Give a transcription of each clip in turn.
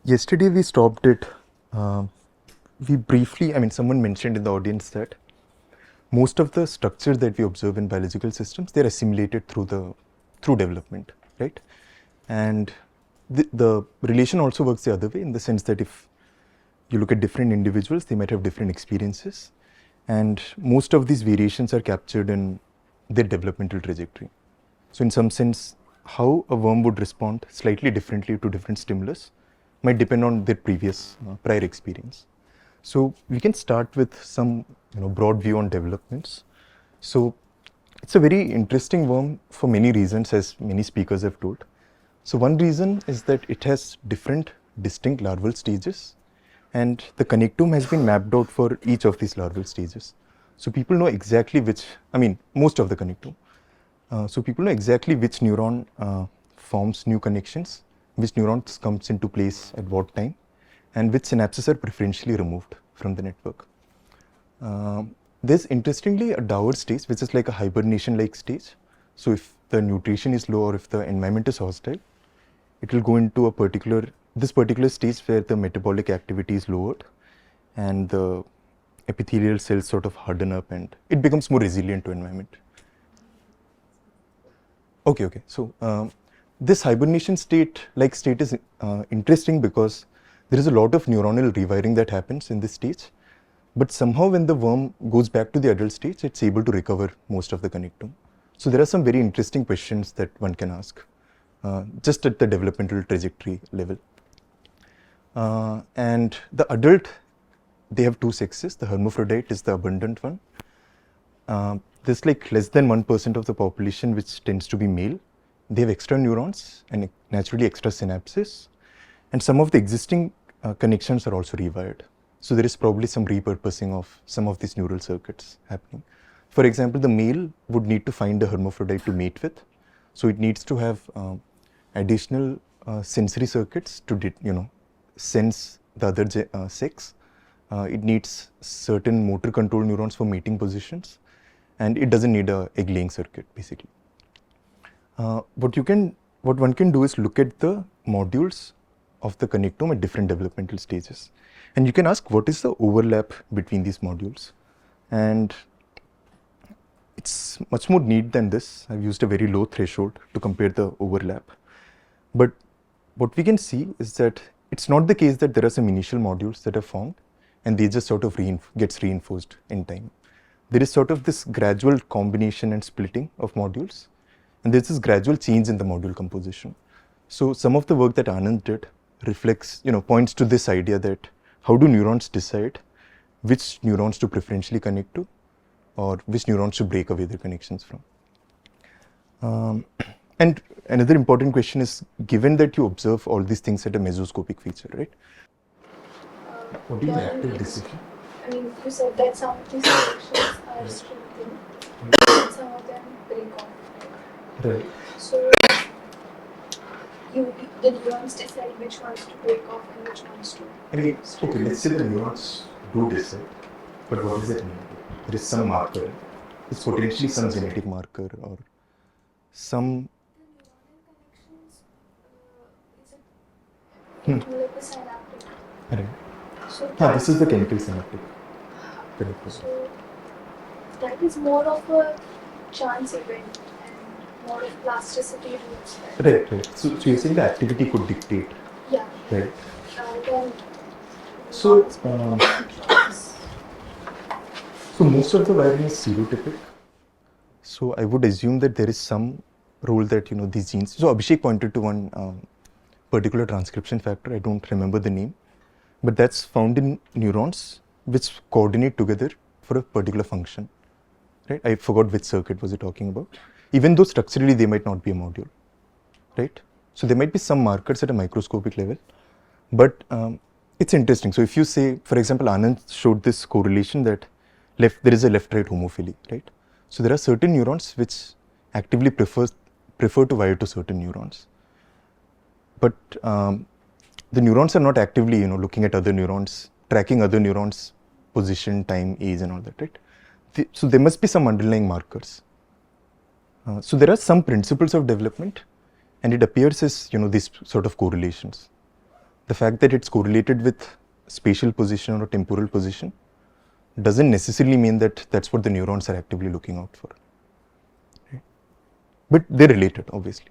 Yesterday we stopped it. Uh, we briefly, someone mentioned in the audience that most of the structures that we observe in biological systems, they're assimilated through development, right? And the relation also works the other way, in the sense that if you look at different individuals, they might have different experiences, and most of these variations are captured in their developmental trajectory. So in some sense, how a worm would respond slightly differently to different stimulus might depend on their previous prior experience. So we can start with some broad view on developments. So it's a very interesting worm for many reasons, as many speakers have told. So one reason is that it has different distinct larval stages, and the connectome has been mapped out for each of these larval stages. So people know exactly most of the connectome. So people know exactly which neuron forms new connections, which neurons comes into place at what time, and which synapses are preferentially removed from the network. There's interestingly a dower stage, which is like a hibernation-like stage. So if the nutrition is low or if the environment is hostile, it will go into this particular stage where the metabolic activity is lowered and the epithelial cells sort of harden up and it becomes more resilient to environment. Okay. So this hibernation state is interesting because there is a lot of neuronal rewiring that happens in this stage. But somehow when the worm goes back to the adult stage, it's able to recover most of the connectome. So there are some very interesting questions that one can ask just at the developmental trajectory level. And the adult, they have two sexes. The hermaphrodite is the abundant one. There's like less than 1% of the population which tends to be male. They have extra neurons and naturally extra synapses. And some of the existing connections are also rewired. So there is probably some repurposing of some of these neural circuits happening. For example, the male would need to find a hermaphrodite to mate with. So it needs to have additional sensory circuits to sense the other sex. It needs certain motor control neurons for mating positions, and it doesn't need a egg-laying circuit basically. What one can do is look at the modules of the connectome at different developmental stages. And you can ask, what is the overlap between these modules? And it's much more neat than this. I've used a very low threshold to compare the overlap. But what we can see is that it's not the case that there are some initial modules that are formed and they just sort of gets reinforced in time. There is sort of this gradual combination and splitting of modules, and there's this gradual change in the module composition. So some of the work that Anand did points to this idea that how do neurons decide which neurons to preferentially connect to or which neurons to break away their connections from. And another important question is, given that you observe all these things at a mesoscopic feature, right? What is active decision? You said that some of these connections are strengthened and some of them break off. Right. So the neurons decide which ones to break off and which ones to. Okay, let's say the neurons do decide, but what does that mean? There is some marker. It's potentially some genetic marker or some. The neuronal connections, is it like the synaptic? Right. So This is the chemical synaptic. So that is more of a chance event and more of plasticity rules. Right. So you're saying the activity could dictate. Yeah. Right. Then So most of the wiring is serotypic. So I would assume that there is some role that these genes. So Abhishek pointed to one particular transcription factor. I don't remember the name, but that's found in neurons which coordinate together for a particular function. Right? I forgot which circuit was he talking about. Even though structurally they might not be a module, right? So there might be some markers at a microscopic level, but it's interesting. So if you say, for example, Anand showed this correlation that there is a left-right homophily, right? So there are certain neurons which actively prefer to wire to certain neurons, but the neurons are not actively looking at other neurons, tracking other neurons' position, time, age, and all that, right? So there must be some underlying markers. So there are some principles of development, and it appears as these sort of correlations. the fact that it's correlated with spatial position or temporal position doesn't necessarily mean that that's what the neurons are actively looking out for. Right? But they're related, obviously.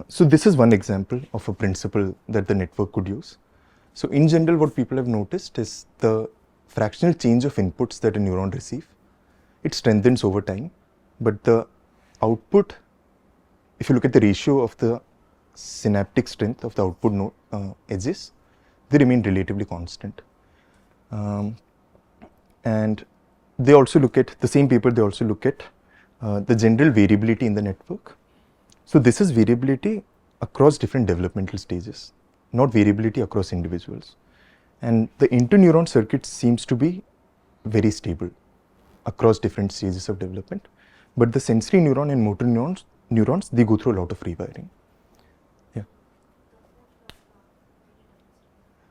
So this is one example of a principle that the network could use. So in general, what people have noticed is the fractional change of inputs that a neuron receives, it strengthens over time, but the output, if you look at the ratio of the synaptic strength of the output node edges, they remain relatively constant. And they also look at, the same paper, they also look at the general variability in the network. So this is variability across different developmental stages, not variability across individuals. And the interneuron circuit seems to be very stable across different stages of development. But the sensory neuron and motor neurons, they go through a lot of rewiring. Yeah.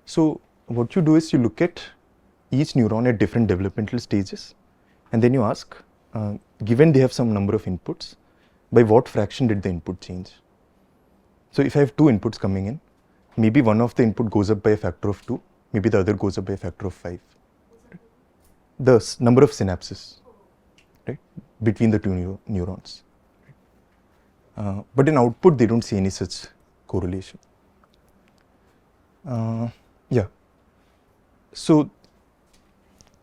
So what you do is you look at each neuron at different developmental stages, and then you ask, given they have some number of inputs, by what fraction did the input change? So if I have two inputs coming in, maybe one of the input goes up by a factor of 2, maybe the other goes up by a factor of 5. The number of synapses, right, between the two neurons. But in output, they don't see any such correlation. Yeah. So,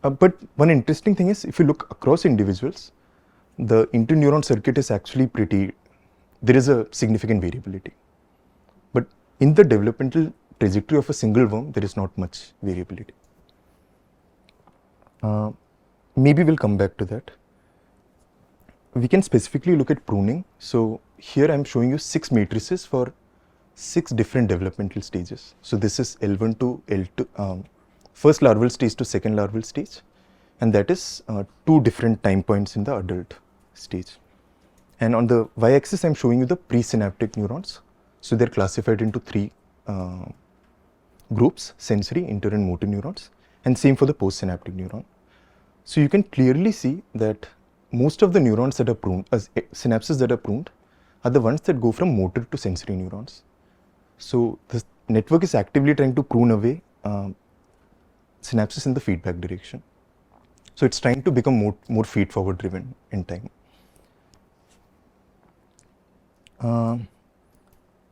but one interesting thing is, if you look across individuals, the interneuron circuit is actually there is a significant variability. But in the developmental trajectory of a single worm, there is not much variability. Maybe we'll come back to that. We can specifically look at pruning. So here I'm showing you 6 matrices for 6 different developmental stages. So this is L1 to L2, first larval stage to second larval stage, and that is 2 different time points in the adult stage. And on the y-axis, I'm showing you the presynaptic neurons. So they're classified into 3 groups: sensory, inter, and motor neurons, and same for the postsynaptic neuron. So you can clearly see that most of the neurons that are pruned, synapses that are pruned, are the ones that go from motor to sensory neurons. So the network is actively trying to prune away synapses in the feedback direction. So it's trying to become more feed-forward driven in time.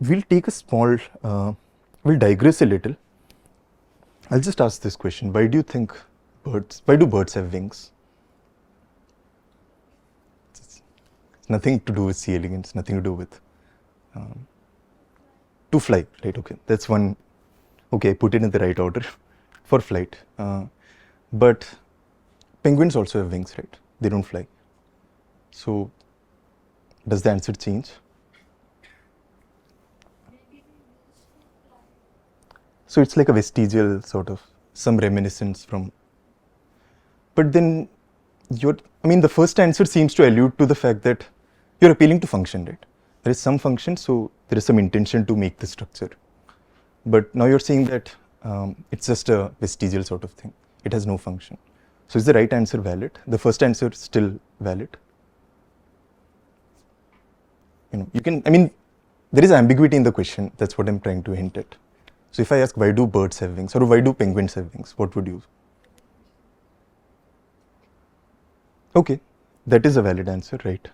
We'll take a small, we'll digress a little. I'll just ask this question: why do birds have wings? It's nothing to do with C. elegans, nothing to do with to fly, right? Okay, that's one. Okay, put it in the right order for flight. But penguins also have wings, right? They don't fly. So does the answer change? So it's like a vestigial sort of, some reminiscence from. But then the first answer seems to allude to the fact that you're appealing to function, right? There is some function, so there is some intention to make the structure. But now you're saying that it's just a vestigial sort of thing. It has no function. So is the right answer valid? The first answer is still valid? There is ambiguity in the question. That's what I'm trying to hint at. So if I ask, why do birds have wings, or why do penguins have wings, what would you? Okay, that is a valid answer, right?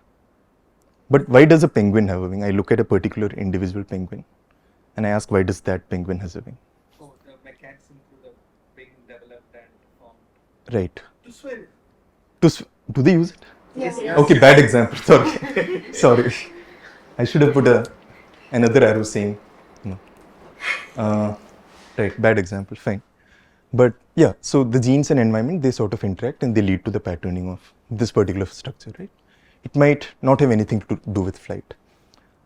But why does a penguin have a wing? I look at a particular individual penguin and I ask, why does that penguin has a wing? Oh, the mechanism through the wing developed and formed. Right. To swim. Do they use it? Yes. Okay, bad example. Sorry. Sorry. I should have put another arrow saying no. Right, bad example, fine. But yeah, so the genes and environment, they sort of interact and they lead to the patterning of this particular structure, right? It might not have anything to do with flight.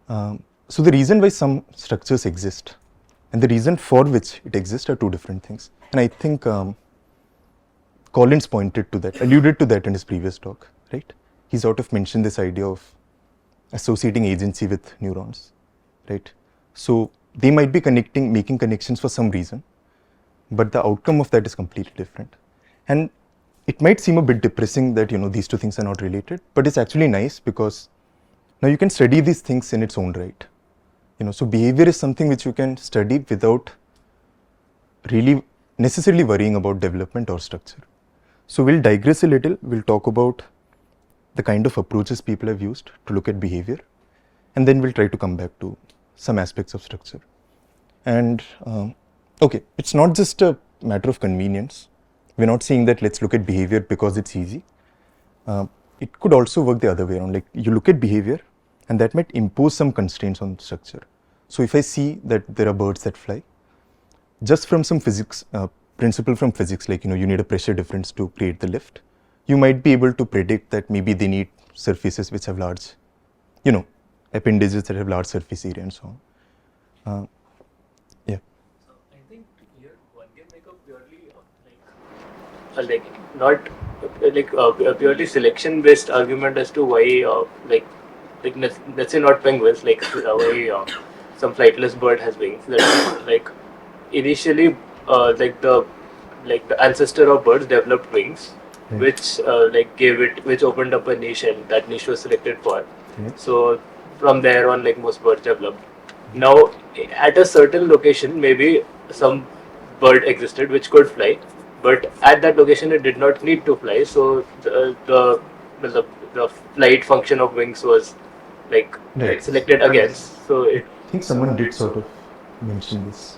So the reason why some structures exist and the reason for which it exists are 2 different things. And I think Collins pointed to that, alluded to that in his previous talk, right? He sort of mentioned this idea of associating agency with neurons, right? So they might be making connections for some reason, but the outcome of that is completely different. And it might seem a bit depressing that these 2 things are not related, but it's actually nice because now you can study these things in its own right. So behavior is something which you can study without really necessarily worrying about development or structure. So we'll digress a little. We'll talk about the kind of approaches people have used to look at behavior, and then we'll try to come back to some aspects of structure. And okay, it's not just a matter of convenience. We're not saying that let's look at behavior because it's easy. It could also work the other way around. Like you look at behavior, and that might impose some constraints on structure. So if I see that there are birds that fly, just from some physics principle from physics, like you need a pressure difference to create the lift, you might be able to predict that maybe they need surfaces which have large, appendages that have large surface area and so on. Yeah. So I think here one can make a purely not a purely selection based argument as to why let's say not penguins, why some flightless bird has wings. That initially the ancestor of birds developed wings, Right. which opened up a niche, and that niche was selected for. Right. So from there on, most birds developed. Now at a certain location, maybe some bird existed which could fly, but at that location it did not need to fly. So the flight function of wings was Right. selected against. So it I think someone did sort of mention this.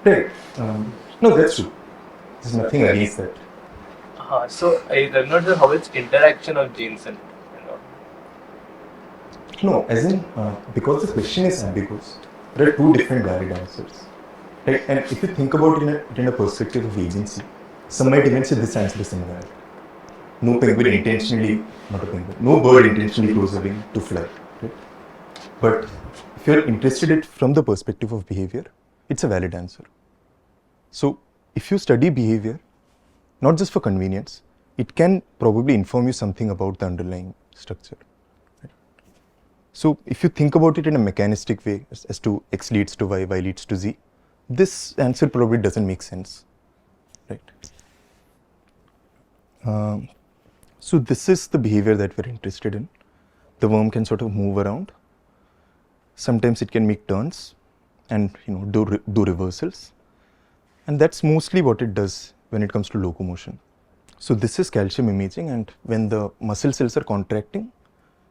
Right. No, that's true. There's nothing against that. so I'm not sure how it's interaction of genes and No, as in, because the question is ambiguous, there are two different valid answers. Right? And if you think about it in a perspective of agency, some might even say this answer is invalid. No penguin intentionally, not a penguin, no bird intentionally grows a wing to fly. Right? But if you're interested in it from the perspective of behavior, it's a valid answer. So if you study behavior, not just for convenience, it can probably inform you something about the underlying structure. Right? So if you think about it in a mechanistic way, as to x leads to y, y leads to z, this answer probably doesn't make sense. Right? So this is the behavior that we're interested in. The worm can sort of move around. Sometimes it can make turns and do reversals. And that's mostly what it does when it comes to locomotion. So this is calcium imaging, and when the muscle cells are contracting,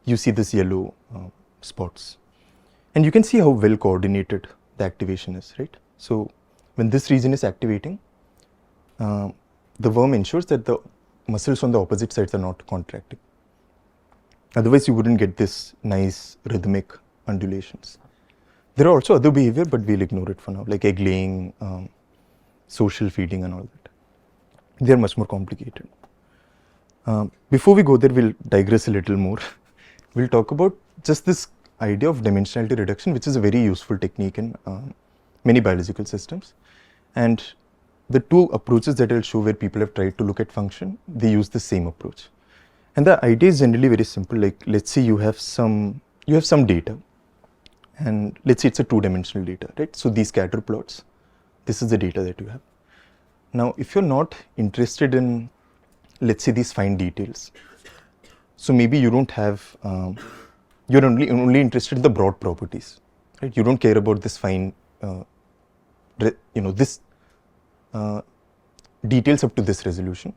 you see this yellow spots. And you can see how well coordinated the activation is, right? So when this region is activating, the worm ensures that the muscles on the opposite sides are not contracting. Otherwise, you wouldn't get this nice rhythmic undulations. There are also other behavior, but we'll ignore it for now, like egg laying, social feeding and all that. They are much more complicated. Before we go there, we'll digress a little more. We'll talk about just this idea of dimensionality reduction, which is a very useful technique in many biological systems. And the two approaches that I'll show where people have tried to look at function, they use the same approach. And the idea is generally very simple. Like, let's say you have some data, and let's say it's a two-dimensional data, right? So these scatter plots, this is the data that you have. Now, if you're not interested in, let's say, these fine details, so maybe you don't have, you're only interested in the broad properties, right? You don't care about this fine, this details up to this resolution.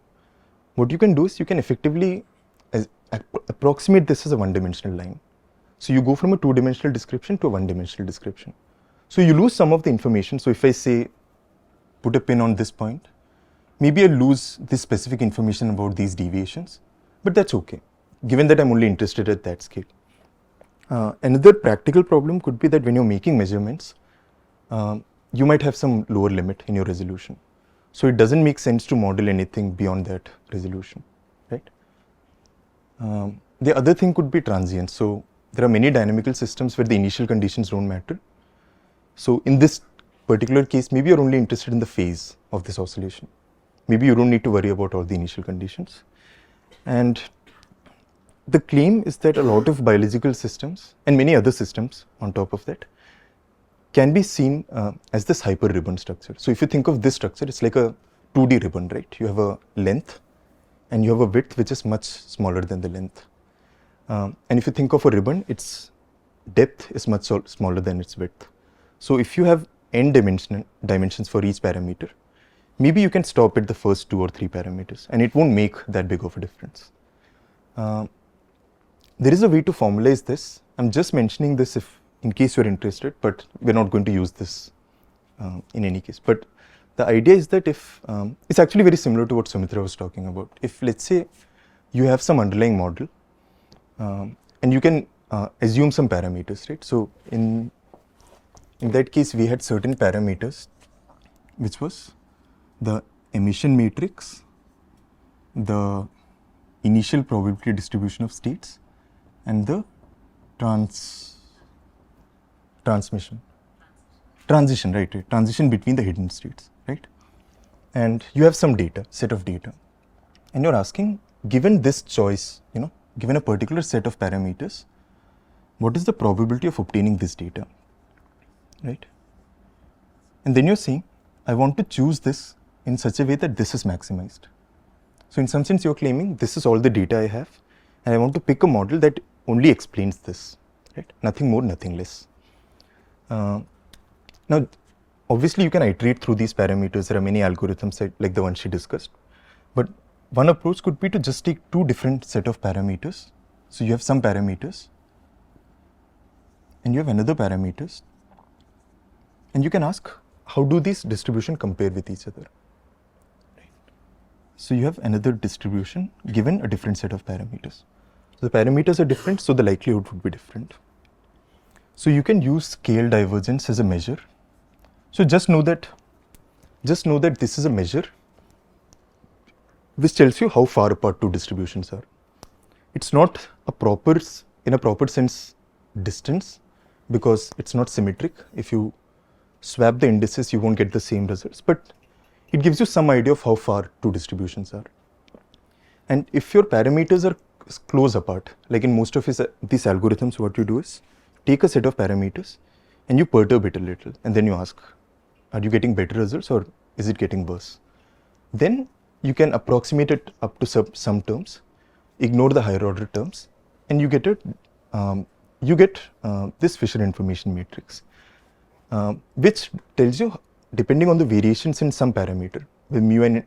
What you can do is you can effectively approximate this as a one-dimensional line. So you go from a two-dimensional description to a one-dimensional description. So you lose some of the information. So if I say, put a pin on this point, maybe I lose this specific information about these deviations, but that's okay, given that I'm only interested at that scale. Another practical problem could be that when you're making measurements, you might have some lower limit in your resolution. So it doesn't make sense to model anything beyond that resolution, right? The other thing could be transient. So there are many dynamical systems where the initial conditions don't matter. So in this particular case, maybe you're only interested in the phase of this oscillation. Maybe you don't need to worry about all the initial conditions. And the claim is that a lot of biological systems and many other systems on top of that can be seen as this hyper ribbon structure. So if you think of this structure, it's like a 2D ribbon, right? You have a length and you have a width which is much smaller than the length. And if you think of a ribbon, it's depth is much smaller than its width. So if you have n dimensions for each parameter, maybe you can stop at the first 2 or 3 parameters and it won't make that big of a difference. There is a way to formalize this. I'm just mentioning this in case you're interested, but we're not going to use this in any case. But the idea is that if it's actually very similar to what Sumitra was talking about. If let's say you have some underlying model and you can assume some parameters, right? So in that case, we had certain parameters, which was the emission matrix, the initial probability distribution of states, and the transition, right, transition between the hidden states, right? And you have some data, set of data, and you're asking, given this choice, given a particular set of parameters, what is the probability of obtaining this data, right? And then you're saying, I want to choose this in such a way that this is maximized. So in some sense, you're claiming this is all the data I have, and I want to pick a model that only explains this, right? Nothing more, nothing less. Now, obviously, you can iterate through these parameters. There are many algorithms like the one she discussed. But one approach could be to just take 2 different set of parameters. So you have some parameters, and you have another parameters, and you can ask, how do these distribution compare with each other? Right. So you have another distribution given a different set of parameters. So the parameters are different, so the likelihood would be different. So you can use scale divergence as a measure. So just know that this is a measure which tells you how far apart 2 distributions are. It's not in a proper sense distance, because it's not symmetric. If you swap the indices, you won't get the same results, but it gives you some idea of how far 2 distributions are. And if your parameters are close apart, like in most of these algorithms, what you do is take a set of parameters and you perturb it a little, and then you ask, are you getting better results or is it getting worse? Then you can approximate it up to some terms, ignore the higher order terms, and you get this Fisher information matrix, which tells you, depending on the variations in some parameter, where mu and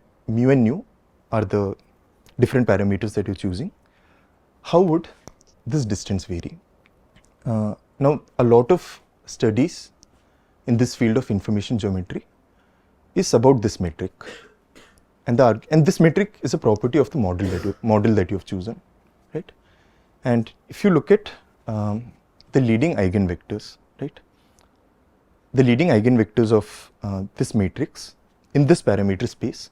nu are the different parameters that you're choosing, how would this distance vary? Now, a lot of studies in this field of information geometry is about this metric, and this metric is a property of the model that you have chosen, right? And if you look at the leading eigenvectors, right? The leading eigenvectors of this matrix in this parameter space,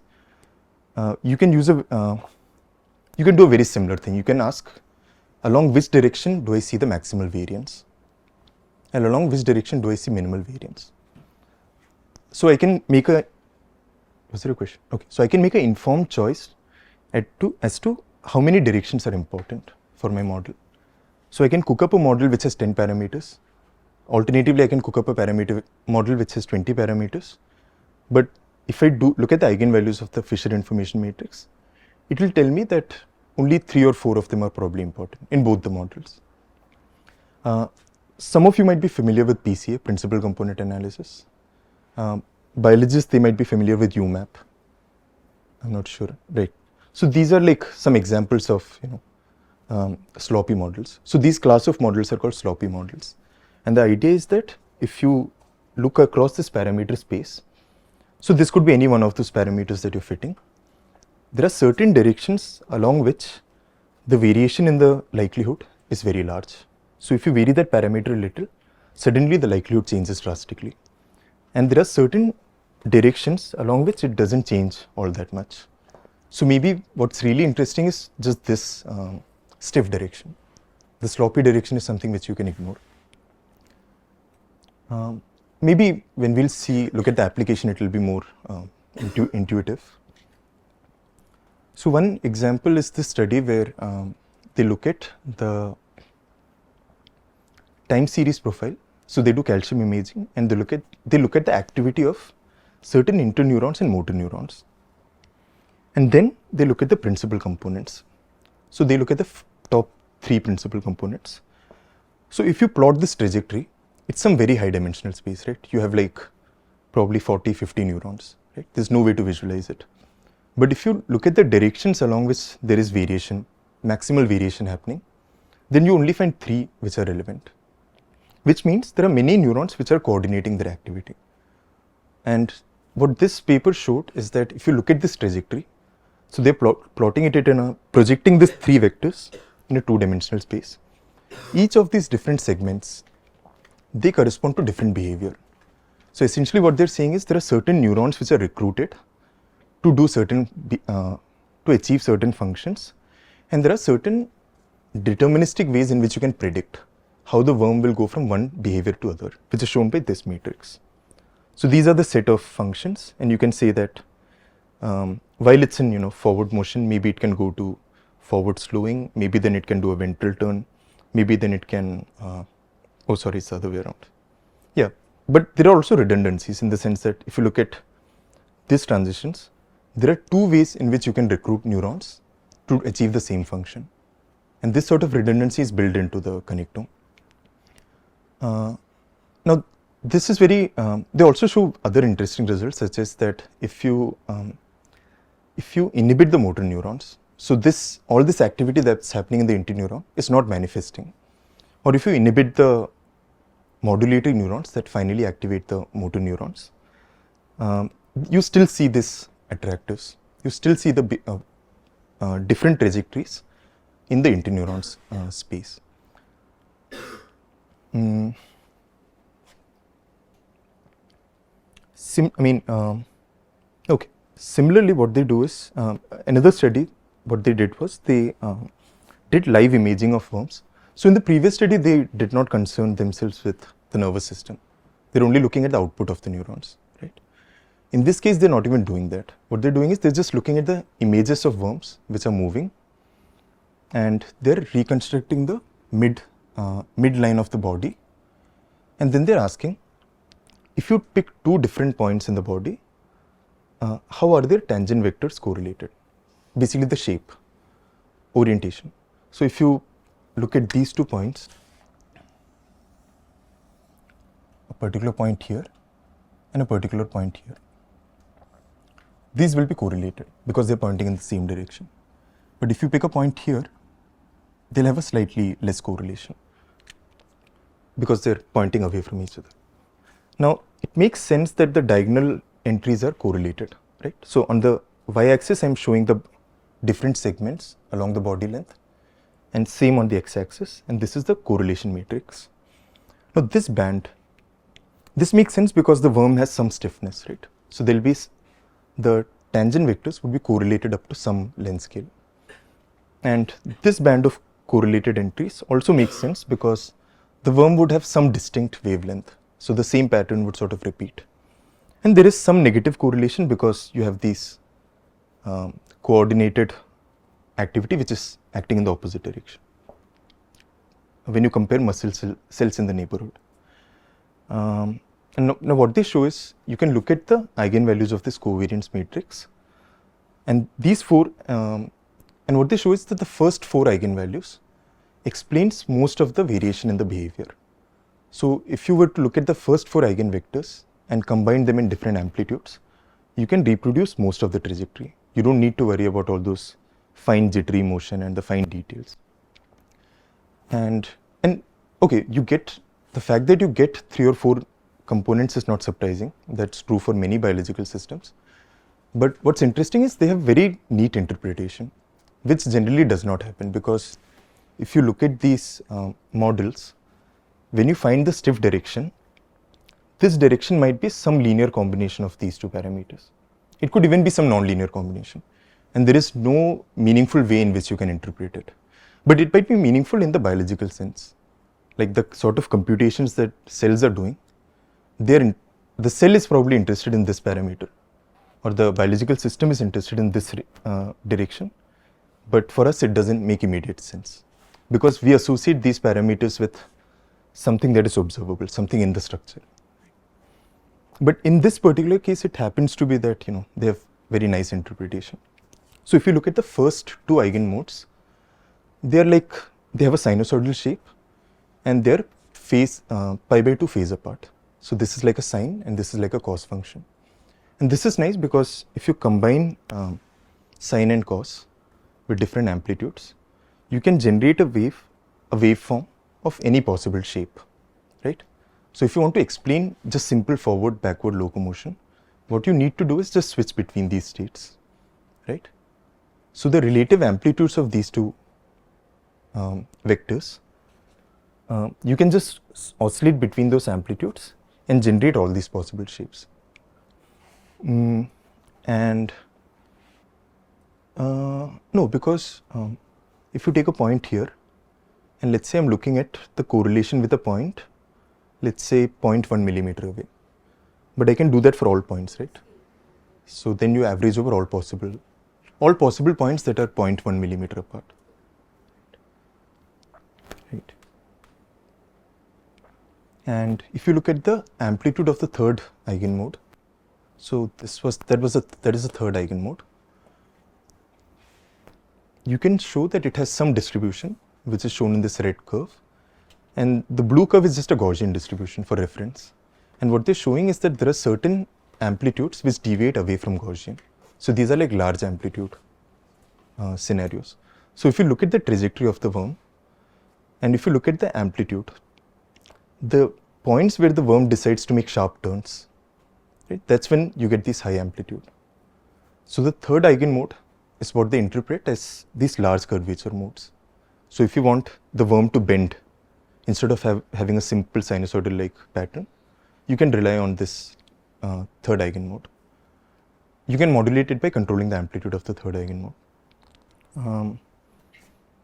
you can do a very similar thing. You can ask, along which direction do I see the maximal variance, and along which direction do I see minimal variance? So I can make was there a question? Okay, so I can make an informed choice as to how many directions are important for my model. So I can cook up a model which has 10 parameters. Alternatively, I can cook up a model which has 20 parameters. But if I look at the eigenvalues of the Fisher information matrix, it will tell me that only 3 or 4 of them are probably important in both the models. Some of you might be familiar with PCA, principal component analysis. Biologists, they might be familiar with UMAP. I'm not sure, right? So these are like some examples of sloppy models. So these class of models are called sloppy models. And the idea is that if you look across this parameter space, so this could be any one of those parameters that you're fitting, there are certain directions along which the variation in the likelihood is very large. So if you vary that parameter a little, suddenly the likelihood changes drastically. And there are certain directions along which it doesn't change all that much. So maybe what's really interesting is just this stiff direction. The sloppy direction is something which you can ignore. Maybe when we'll look at the application, it will be more intuitive. So one example is this study where they look at the time series profile. So they do calcium imaging and they look at the activity of certain interneurons and motor neurons. And then they look at the principal components. So they look at the top 3 principal components. So if you plot this trajectory, it's some very high dimensional space, right? You have like probably 40, 50 neurons, right? There's no way to visualize it. But if you look at the directions along which there is variation, maximal variation happening, then you only find 3 which are relevant, which means there are many neurons which are coordinating their activity. And what this paper showed is that if you look at this trajectory, so they're plotting it in a, projecting these 3 vectors in a 2-dimensional space. Each of these different segments, they correspond to different behavior. So essentially what they're saying is there are certain neurons which are recruited to do certain, to achieve certain functions, and there are certain deterministic ways in which you can predict how the worm will go from one behavior to other, which is shown by this matrix. So these are the set of functions, and you can say that while it's in forward motion, maybe it can go to forward slowing, maybe then it can do a ventral turn, maybe then it can oh sorry, it's the other way around. Yeah, but there are also redundancies in the sense that if you look at these transitions, there are 2 ways in which you can recruit neurons to achieve the same function, and this sort of redundancy is built into the connectome. Now this is very, they also show other interesting results, such as that if you inhibit the motor neurons, so all this activity that's happening in the interneuron is not manifesting, or if you inhibit the modulatory neurons that finally activate the motor neurons, you still see this attractors, you still see the different trajectories in the interneurons space. Okay. Similarly, what they do is another study. What they did was they did live imaging of worms. So in the previous study, they did not concern themselves with the nervous system. They're only looking at the output of the neurons, right? In this case, they're not even doing that. What they're doing is they're just looking at the images of worms which are moving, and they're reconstructing the midline of the body, and then they're asking, if you pick 2 different points in the body, how are their tangent vectors correlated? Basically the shape, orientation. So if you look at these 2 points, a particular point here and a particular point here, these will be correlated because they're pointing in the same direction. But if you pick a point here, they'll have a slightly less correlation because they're pointing away from each other. Now, it makes sense that the diagonal entries are correlated, right? So on the y-axis, I'm showing the different segments along the body length, and same on the x-axis, and this is the correlation matrix. Now this band, this makes sense because the worm has some stiffness, right? So there'll be, the tangent vectors would be correlated up to some length scale. And this band of correlated entries also makes sense because the worm would have some distinct wavelength. So the same pattern would sort of repeat. And there is some negative correlation because you have these coordinated activity which is acting in the opposite direction when you compare muscle cells in the neighborhood. And now what they show is you can look at the eigenvalues of this covariance matrix, and these 4, and what they show is that the first 4 eigenvalues explains most of the variation in the behavior. So if you were to look at the first 4 eigenvectors and combine them in different amplitudes, you can reproduce most of the trajectory. You don't need to worry about all those fine jittery motion and the fine details. And okay, you get the fact that you get 3 or 4 components is not surprising. That's true for many biological systems. But what's interesting is they have very neat interpretation, which generally does not happen, because if you look at these models, when you find the stiff direction, this direction might be some linear combination of these 2 parameters. It could even be some non-linear combination, and there is no meaningful way in which you can interpret it. But it might be meaningful in the biological sense, like the sort of computations that cells are doing. The cell is probably interested in this parameter, or the biological system is interested in this direction. But for us, it doesn't make immediate sense because we associate these parameters with something that is observable, something in the structure. But in this particular case, it happens to be that they have very nice interpretation. So if you look at the first 2 eigenmodes, they have a sinusoidal shape, and they're pi by 2 phase apart. So this is like a sine and this is like a cos function. And this is nice because if you combine sine and cos with different amplitudes, you can generate a waveform of any possible shape, right? So if you want to explain just simple forward backward locomotion, what you need to do is just switch between these states, right? So the relative amplitudes of these two vectors, you can just oscillate between those amplitudes and generate all these possible shapes. And no, because if you take a point here, and let's say I'm looking at the correlation with a point, let's say 0.1 millimeter away, but I can do that for all points, right? So then you average over all possible points that are 0.1 millimeter apart, right? And if you look at the amplitude of the third eigenmode, so that is a third eigenmode. You can show that it has some distribution, which is shown in this red curve, and the blue curve is just a Gaussian distribution for reference. And what they're showing is that there are certain amplitudes which deviate away from Gaussian. So these are like large amplitude scenarios. So if you look at the trajectory of the worm, and if you look at the amplitude, the points where the worm decides to make sharp turns, right, that's when you get this high amplitude. So the third eigenmode is what they interpret as these large curvature modes. So if you want the worm to bend, instead of having a simple sinusoidal like pattern, you can rely on this third eigenmode. You can modulate it by controlling the amplitude of the third eigenmode.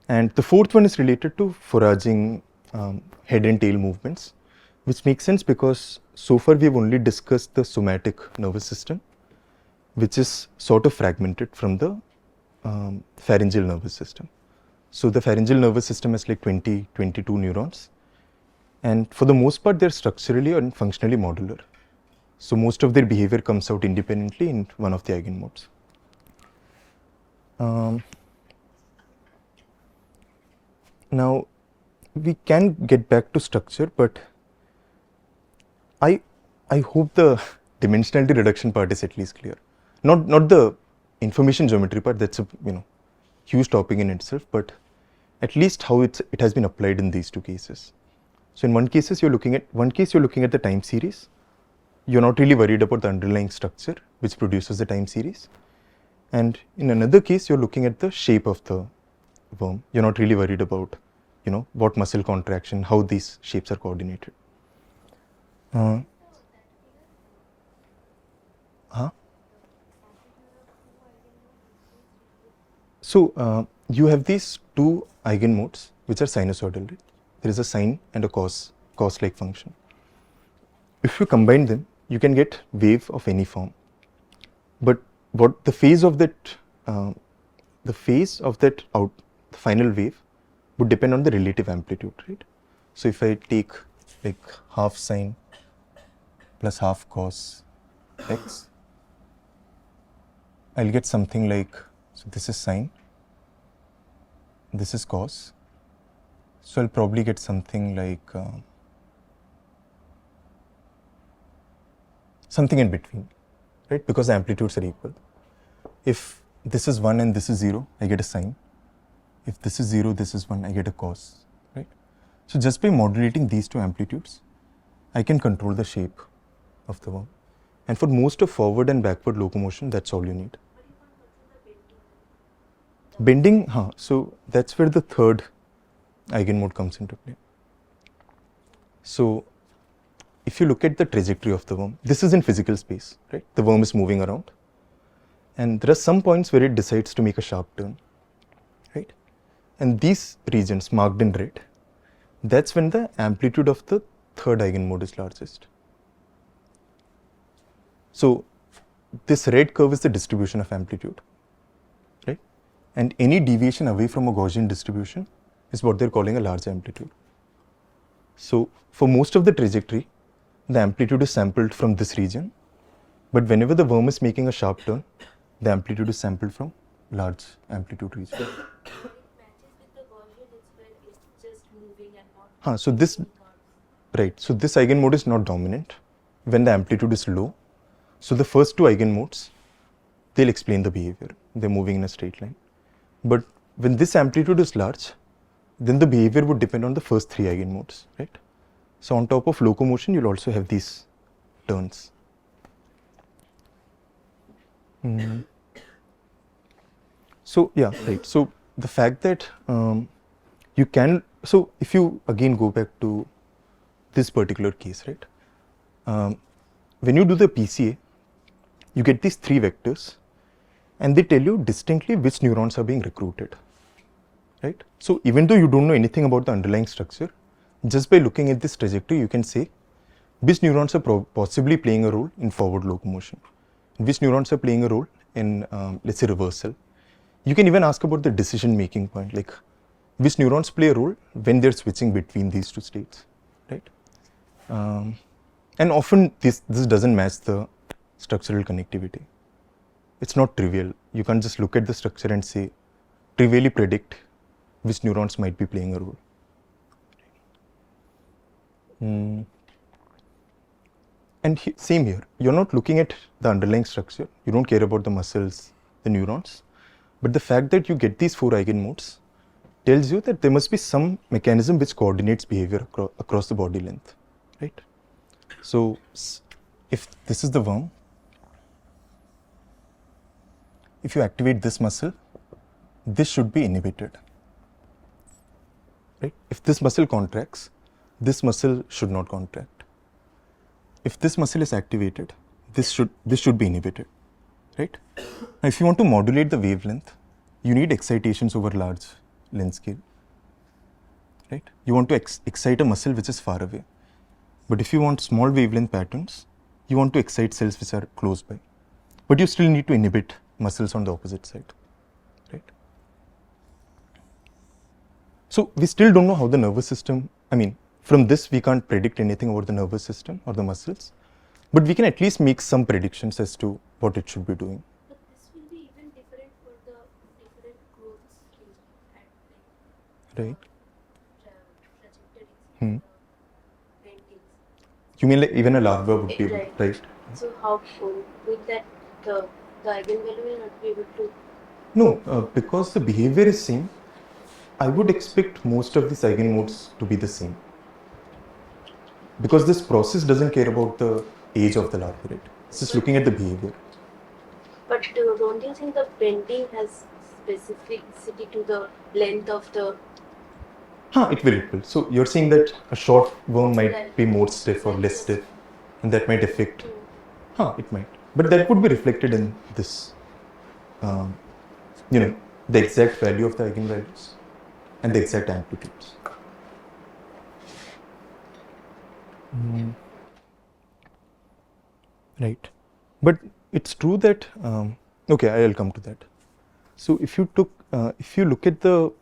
And the fourth one is related to foraging head and tail movements, which makes sense because so far we have only discussed the somatic nervous system, which is sort of fragmented from the pharyngeal nervous system. So the pharyngeal nervous system has like 22 neurons, and for the most part they're structurally and functionally modular. So most of their behavior comes out independently in one of the eigenmodes. Now we can get back to structure, but I hope the dimensionality reduction part is at least clear. Not the information geometry part, that's a huge topic in itself, but at least how it has been applied in these two cases. So in one case you're looking at the time series. You're not really worried about the underlying structure which produces the time series. And in another case you're looking at the shape of the worm. You're not really worried about what muscle contraction, how these shapes are coordinated. So you have these two eigenmodes which are sinusoidal, right? There is a sine and a cos-like function. If you combine them, you can get wave of any form. But what the phase of that final wave would depend on the relative amplitude, right? So if I take like half sine plus half cos x, I'll get something like, so this is sine, this is cos, so I'll probably get something like something in between, right? Because the amplitudes are equal. If this is 1 and this is 0, I get a sine. If this is 0, this is 1, I get a cos, right? So just by modulating these two amplitudes, I can control the shape of the worm. And for most of forward and backward locomotion, that's all you need. Bending, so that's where the third eigenmode comes into play. So if you look at the trajectory of the worm, this is in physical space, right? The worm is moving around, and there are some points where it decides to make a sharp turn, right? And these regions marked in red, that's when the amplitude of the third eigenmode is largest. So this red curve is the distribution of amplitude, right? And any deviation away from a Gaussian distribution is what they're calling a large amplitude. So for most of the trajectory, the amplitude is sampled from this region, but whenever the worm is making a sharp turn, the amplitude is sampled from large amplitude region. It matches with the Gaussian, it's where it's just moving and not So this, right, so this eigenmode is not dominant when the amplitude is low. So the first two eigenmodes, they'll explain the behavior. They're moving in a straight line. But when this amplitude is large, then the behavior would depend on the first three eigenmodes, right? So on top of locomotion, you'll also have these turns. So yeah, right. So the fact that you can, so if you again go back to this particular case, right? When you do the PCA, you get these three vectors and they tell you distinctly which neurons are being recruited, right? So even though you don't know anything about the underlying structure, just by looking at this trajectory, you can say which neurons are possibly playing a role in forward locomotion, which neurons are playing a role in, let's say, reversal. You can even ask about the decision making point, like which neurons play a role when they're switching between these two states, right? And often this doesn't match the structural connectivity. It's not trivial. You can't just look at the structure and say, trivially predict which neurons might be playing a role. And same here, you're not looking at the underlying structure. You don't care about the muscles, the neurons. But the fact that you get these four eigenmodes tells you that there must be some mechanism which coordinates behavior across the body length, right? So if this is the worm, if you activate this muscle, this should be inhibited, right? If this muscle contracts, this muscle should not contract. If this muscle is activated, this should be inhibited, right? Now, if you want to modulate the wavelength, you need excitations over large length scale, right? You want to excite a muscle which is far away. But if you want small wavelength patterns, you want to excite cells which are close by. But you still need to inhibit muscles on the opposite side, right? So we still don't know how the nervous system, from this we can't predict anything about the nervous system or the muscles, but we can at least make some predictions as to what it should be doing. But this will be even different for the different growth stage at Right. trajectories, Hmm. the bendings. You mean like even a larva would be able, Right. right? So how with that the eigenvalue will not be able to. No, because the behavior is same, I would expect most of these eigenmodes to be the same. Because this process doesn't care about the age of the larva, right? It's just looking at the behavior. But don't you think the bending has specificity to the length of the? It will. So you're saying that a short worm might be more stiff or less stiff, and that might affect. It might. But that would be reflected in this, the exact value of the eigenvalues and the exact amplitudes. Right. But it's true that, okay, I'll come to that. So if you look at the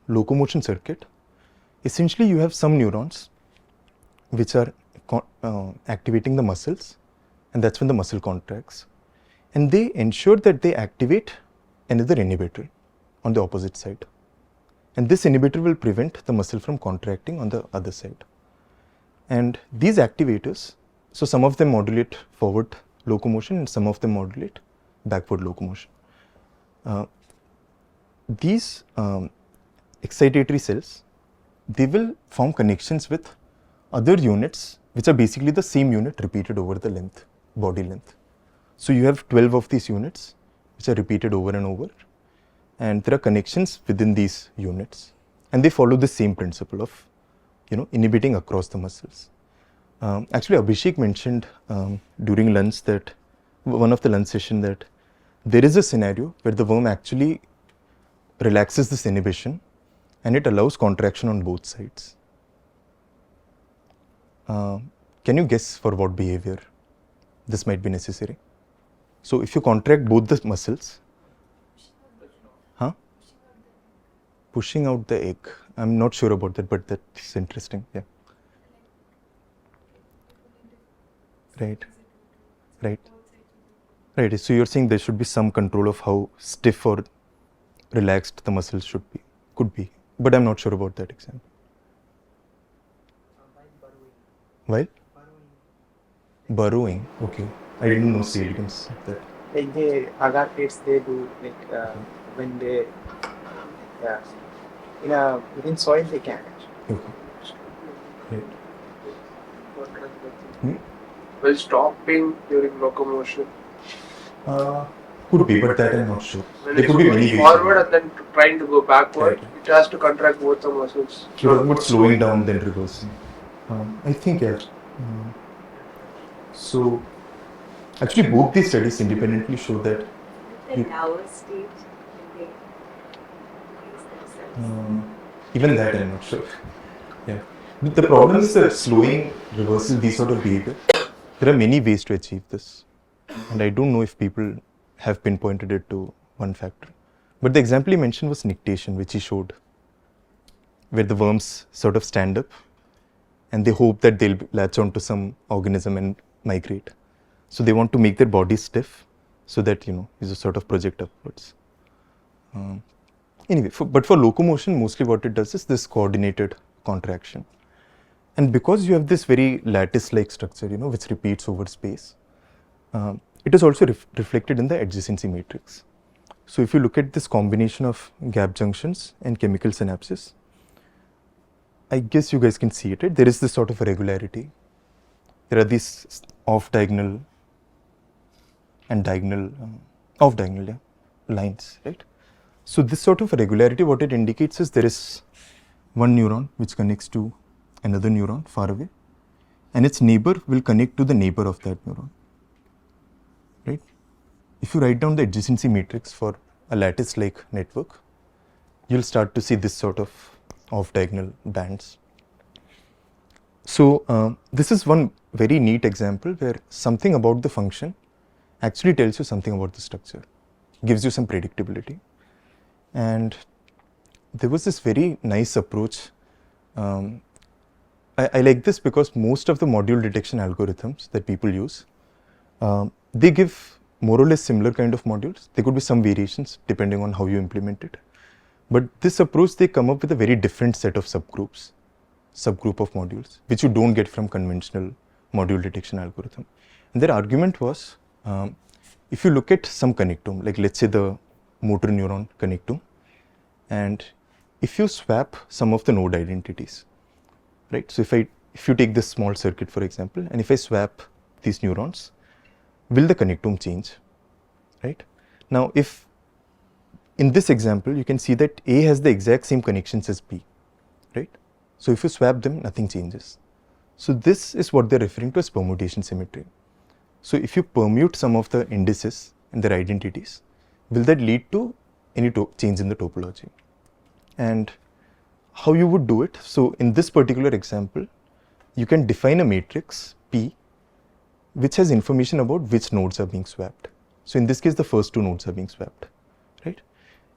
locomotion circuit, essentially you have some neurons which are activating the muscles, and that's when the muscle contracts. And they ensure that they activate another inhibitor on the opposite side. And this inhibitor will prevent the muscle from contracting on the other side. And these activators, so some of them modulate forward locomotion and some of them modulate backward locomotion. These excitatory cells, they will form connections with other units which are basically the same unit repeated over the length, body length. So you have 12 of these units which are repeated over and over, and there are connections within these units, and they follow the same principle of inhibiting across the muscles. Actually, Abhishek mentioned during lunch that one of the lunch session that there is a scenario where the worm actually relaxes this inhibition and it allows contraction on both sides. Can you guess for what behavior this might be necessary? So if you contract both the muscles, pushing out the egg. I'm not sure about that, but that's interesting. Yeah. Right. So you're saying there should be some control of how stiff or relaxed the muscles could be, but I'm not sure about that example. While burrowing, okay. I didn't know significance of that. Like the agar kids, they do like when they within soil they can actually. Okay. Right. Will stopping during locomotion. Could be, but that I'm not sure. When There it's could be many going ways. forward and then trying to go backward, Right. it has to contract both the muscles. You're talking about slowing down then reversing. I think, yeah. So, actually, both these studies independently show that. The lower stage when they raise themselves. Even that I'm not sure. Yeah. The problem is the slowing, reversal, these sort of behavior. There are many ways to achieve this. And I don't know if people have pinpointed it to one factor. But the example he mentioned was nictation, which he showed, where the worms sort of stand up and they hope that they'll latch onto some organism and migrate. So they want to make their body stiff so that, you sort of project upwards. Anyway, but for locomotion, mostly what it does is this coordinated contraction. And because you have this very lattice-like structure, which repeats over space, it is also reflected in the adjacency matrix. So if you look at this combination of gap junctions and chemical synapses, I guess you guys can see it, right? There is this sort of irregularity. There are these off-diagonal and diagonal, off-diagonal lines, right? So this sort of irregularity, what it indicates is there is one neuron which connects to another neuron far away, and its neighbor will connect to the neighbor of that neuron, right? If you write down the adjacency matrix for a lattice-like network, you'll start to see this sort of off-diagonal bands. So this is one very neat example where something about the function actually tells you something about the structure, gives you some predictability. And there was this very nice approach. I like this because most of the module detection algorithms that people use, they give more or less similar kind of modules. There could be some variations depending on how you implement it. But this approach, they come up with a very different set of subgroup of modules, which you don't get from conventional module detection algorithm. And their argument was, if you look at some connectome, like let's say the motor neuron connectome, and if you swap some of the node identities, right? So if you take this small circuit, for example, and if I swap these neurons, will the connectome change, right? Now, if in this example, you can see that A has the exact same connections as B, right? So if you swap them, nothing changes. So this is what they're referring to as permutation symmetry. So if you permute some of the indices and their identities, will that lead to any change in the topology? And how you would do it? So in this particular example, you can define a matrix P which has information about which nodes are being swapped. So in this case, the first two nodes are being swapped, right?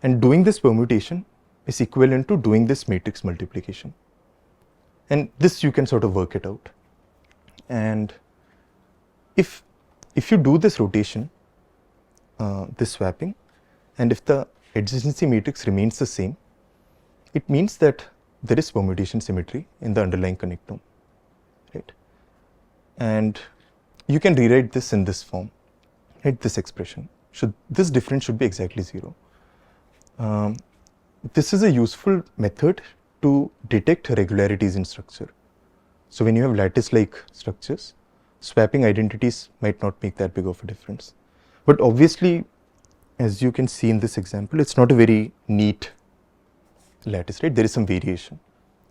And doing this permutation is equivalent to doing this matrix multiplication. And this you can sort of work it out. And if you do this rotation, this swapping, and if the adjacency matrix remains the same, it means that there is permutation symmetry in the underlying connectome, right? And you can rewrite this in this form, right? This expression. This difference should be exactly 0. This is a useful method to detect regularities in structure. So when you have lattice-like structures, swapping identities might not make that big of a difference. But obviously, as you can see in this example, it's not a very neat lattice, right? There is some variation,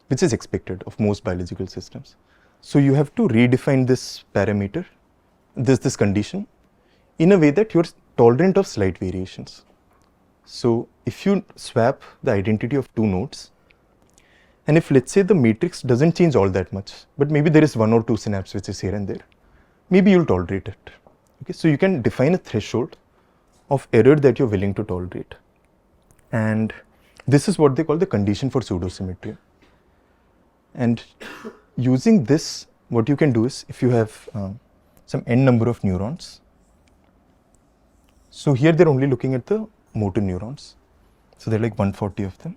which is expected of most biological systems. So you have to redefine this parameter, this condition, in a way that you're tolerant of slight variations. So if you swap the identity of two nodes, and if let's say the matrix doesn't change all that much, but maybe there is 1 or 2 synapse which is here and there, maybe you'll tolerate it. Okay, so you can define a threshold of error that you're willing to tolerate. And this is what they call the condition for pseudosymmetry. And using this, what you can do is, if you have some n number of neurons, so here they're only looking at the motor neurons. So there are like 140 of them.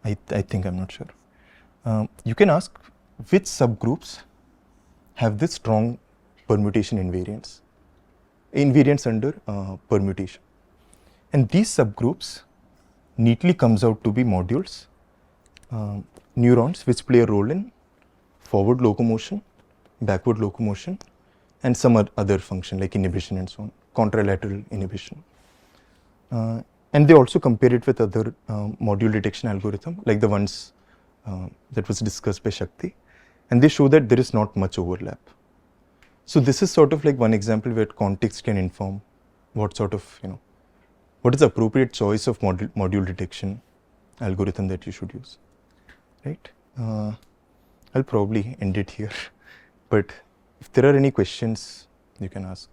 I think, I'm not sure. You can ask which subgroups have this strong permutation invariance under permutation. And these subgroups neatly comes out to be modules, neurons which play a role in forward locomotion, backward locomotion, and some other function like inhibition and so on, contralateral inhibition. And they also compare it with other module detection algorithm like the ones that was discussed by Shakti, and they show that there is not much overlap. So this is sort of like one example where context can inform what sort of, what is the appropriate choice of module detection algorithm that you should use, right? I'll probably end it here, but if there are any questions, you can ask.